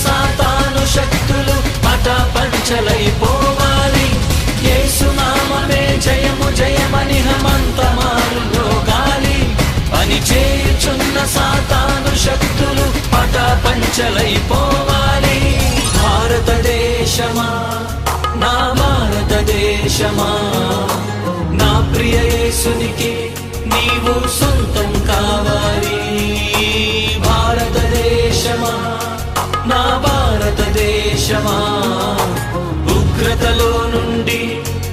సాతాను శక్తులు పటాపంచలైపోవాలి. యేసు నామమే జయము జయమని హమంతమారులో గాలి. పని చేయుచున్న సాతాను శక్తులు పటాపంచలైపోవాలి. భారతదేశమా, నా భారతదేశమా, నా ప్రియ యేసునికి నీవు సొంతం కావాలి. భారతదేశమా, నా భారతదేశమా, ఉగ్రతలో నుండి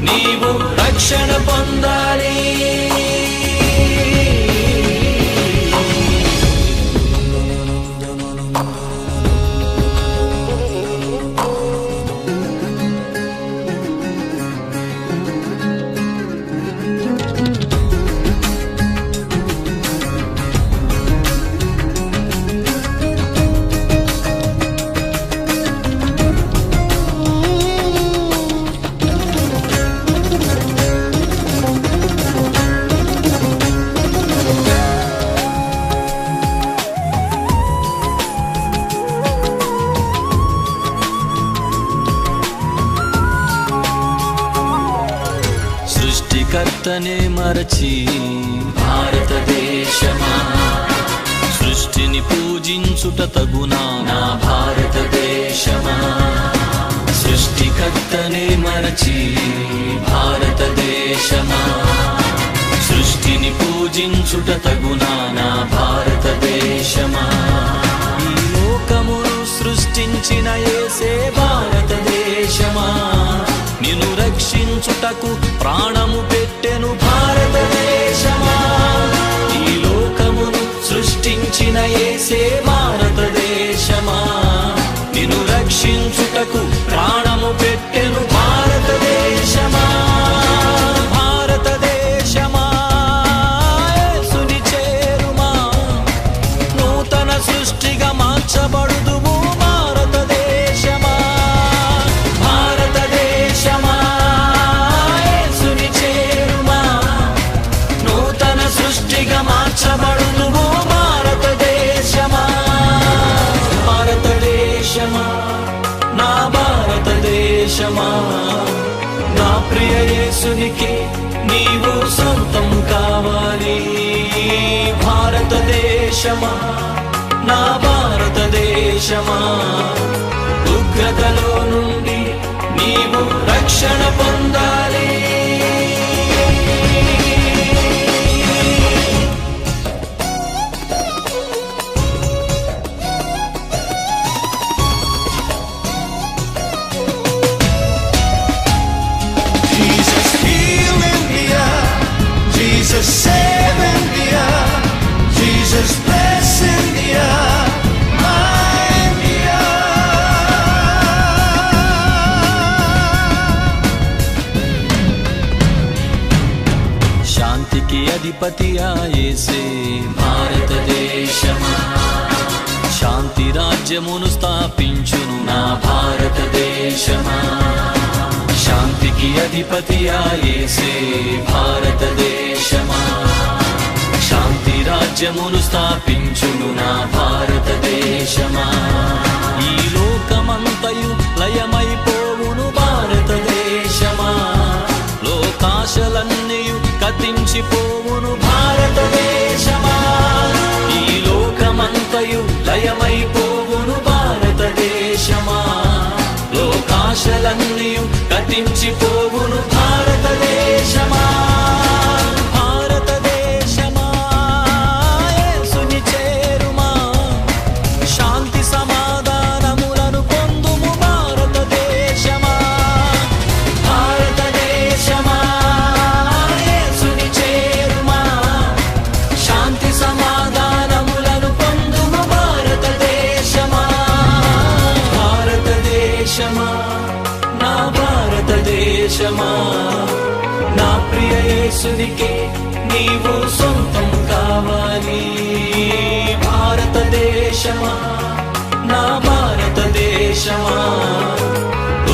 నీవు రక్షణ పొందాలి. సృష్టికర్తనే మరచి భారతదేశమా, సృష్టిని పూజించుట తగునా నా భారతదేశమా. సృష్టికర్తనే మరచి భారతదేశమా, సృష్టిని పూజించుట తగునా నా భారతదేశమా. ఈ లోకమును సృష్టించిన యేసే భారతదేశమా, నిన్ను రక్షించుటకు ప్రాణము పెట్టెను భారతదేశమా. ఈ లోకమును సృష్టించిన యేసే భారతదేశమా, నిన్ను రక్షించుటకు ప్రాణము పెట్టెను భారతదేశమా. భారతదేశమా, యేసుని చేరుమా, నూతన సృష్టిగా మార్చబడుదుము భారతదేశమా. భారతదేశమా, యేసుని చేరుమా, నూతన సృష్టిగా మార్చబడుదుము భారతదేశమా. భారతదేశమా, నా భారతదేశమా, నా ప్రియ యేసునికి నీవు సొంతం కావాలి. భారతదేశమా, నా భారతదేశమా, ఉగ్రతలో నుండి నీవు రక్షణ పొందాలి. Jesus heal India, Jesus save India, Jesus bless India, my India. శాంతికి అధిపతి యేసే భారతదేశమా, శాంతి రాజ్యమును స్థాపించును నా భారతదేశమా. శాంతికి అధిపతి యేసే భారతదేశమా, శాంతి రాజ్యమును స్థాపించును నా భారతదేశమా. ఈ లోకమంతయు లయమైపోవును భారతదేశమా, లోకాశలన్నీయు కతించిపోవును భారతదేశమా. ఈ లోకమంతయు లయమైపోవును భారతదేశమా, లోకాశలన్నీయు కతించిపోవును భారతదేశమా. భారతదేశమా, యేసుని చేరుమా, శాంతి సమాధానములను పొందుము భారతదేశమా. భారతదేశమా, యేసుని చేరుమా, శాంతి సమాధానములను పొందుము భారతదేశమా. భారతదేశమా, నా భారతదేశమా, నా ప్రియ యేసునికి నీవు సొంతం కావాలి. భారతదేశమా, నా భారతదేశమా,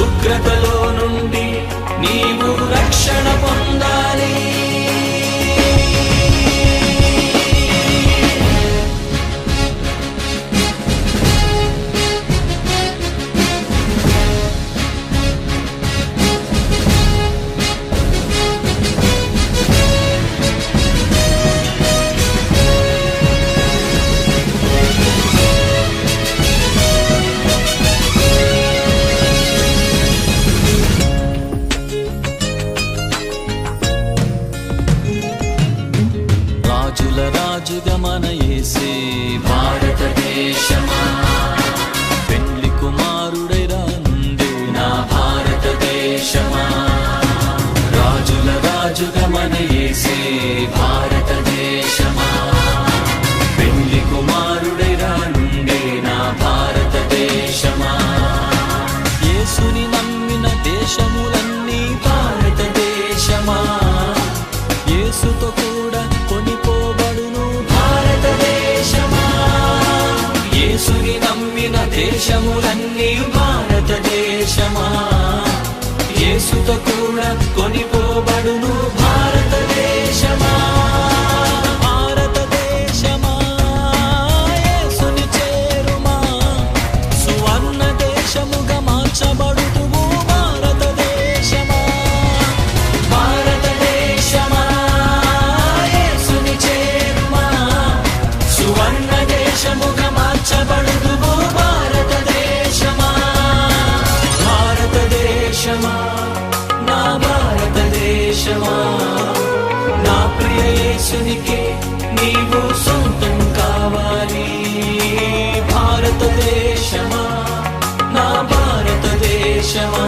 ఉగ్రతలో నుండి నీవు రక్షణ పొందాలి. రాజుగా మన యేసే భారతదేశమా పెళ్లి కుమారుడై రానుండే నా భారతదేశమా రాజుల రాజుగా మన యేసే భారతదేశమా పెళ్లి కుమారుడై రానుండే నా భారతదేశమా యేసుని నమ్మిన దేశములన్నీ భారతదేశమా యేసుతో కూడా కొనిపోబడును భారతదేశమా యేసుని నమ్మిన దేశములన్నీ భారతదేశమా యేసుతో కూడా కొనిపోబడును భారతదేశమా భారతదేశమా యేసుని చేరుమా సువర్ణ దేశముగా మార్చబడుతువు భారతదేశమా భారతదేశమా యేసుని చేరుమా సువర్ణ దేశముగా మార్చబడుతువు భారతదేశమా భారతదేశమా నా భారతదేశమా నా ప్రియ యేసునికే నీవు సొంతం కావాలి భారతదేశమా నా భారతదేశమా